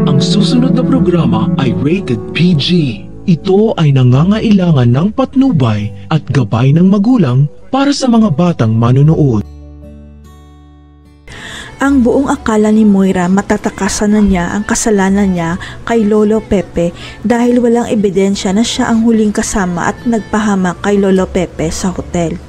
Ang susunod na programa ay rated PG. Ito ay nangangailangan ng patnubay at gabay ng magulang para sa mga batang manonood. Ang buong akala ni Moira matatakasan na niya ang kasalanan niya kay Lolo Pepe dahil walang ebidensya na siya ang huling kasama at nagpahamak kay Lolo Pepe sa hotel.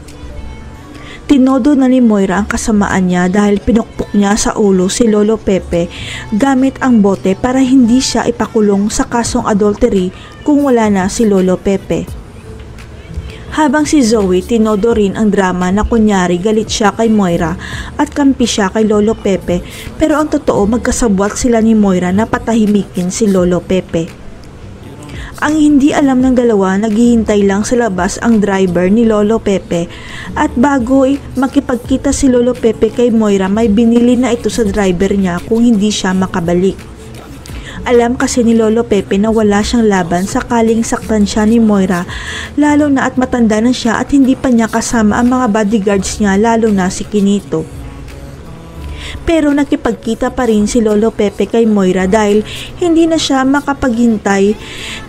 Tinodo na ni Moira ang kasamaan niya dahil pinukpok niya sa ulo si Lolo Pepe gamit ang bote para hindi siya ipakulong sa kasong adultery kung wala na si Lolo Pepe. Habang si Zoe tinodo rin ang drama na kunyari galit siya kay Moira at kampi siya kay Lolo Pepe, pero ang totoo magkasabwat sila ni Moira na patahimikin si Lolo Pepe. Ang hindi alam ng dalawa, naghihintay lang sa labas ang driver ni Lolo Pepe at bago makipagkita si Lolo Pepe kay Moira, may binili na ito sa driver niya kung hindi siya makabalik. Alam kasi ni Lolo Pepe na wala siyang laban sakaling saktan siya ni Moira, lalo na at matanda na siya at hindi pa niya kasama ang mga bodyguards niya, lalo na si Quinito. Pero nakipagkita pa rin si Lolo Pepe kay Moira dahil hindi na siya makapaghintay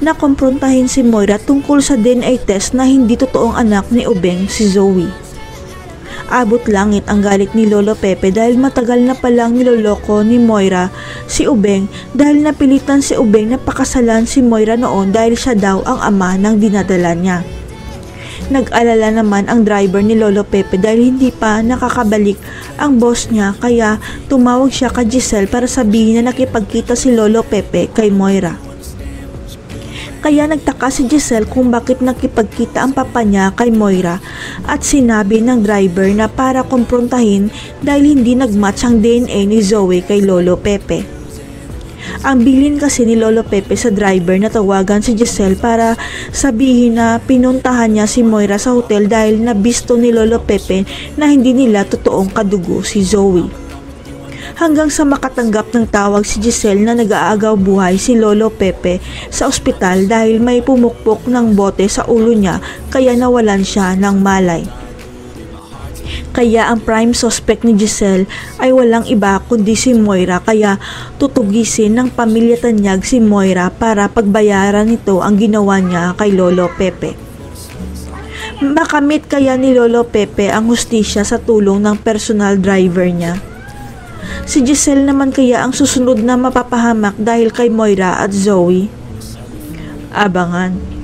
na kumprontahin si Moira tungkol sa DNA test na hindi totoong anak ni Ubeng, si Zoe. Abot langit ang galit ni Lolo Pepe dahil matagal na palang niloloko ni Moira si Ubeng dahil napilitan si Ubeng na pakasalan si Moira noon dahil siya daw ang ama ng dinadala niya. Nag-alala naman ang driver ni Lolo Pepe dahil hindi pa nakakabalik ang boss niya, kaya tumawag siya kay Giselle para sabihin na nakipagkita si Lolo Pepe kay Moira. Kaya nagtaka si Giselle kung bakit nakipagkita ang papa niya kay Moira at sinabi ng driver na para kumprontahin dahil hindi nagmatch ang DNA ni Zoe kay Lolo Pepe. Ang bilin kasi ni Lolo Pepe sa driver na tawagan si Giselle para sabihin na pinuntahan niya si Moira sa hotel dahil nabisto ni Lolo Pepe na hindi nila totoong kadugo si Zoe. Hanggang sa makatanggap ng tawag si Giselle na nag-aagaw buhay si Lolo Pepe sa ospital dahil may pumukpok ng bote sa ulo niya kaya nawalan siya ng malay. Kaya ang prime suspect ni Giselle ay walang iba kundi si Moira, kaya tutugisin ng pamilya Tanyag si Moira para pagbayaran nito ang ginawa niya kay Lolo Pepe. Makamit kaya ni Lolo Pepe ang hustisya sa tulong ng personal driver niya? Si Giselle naman kaya ang susunod na mapapahamak dahil kay Moira at Zoe? Abangan.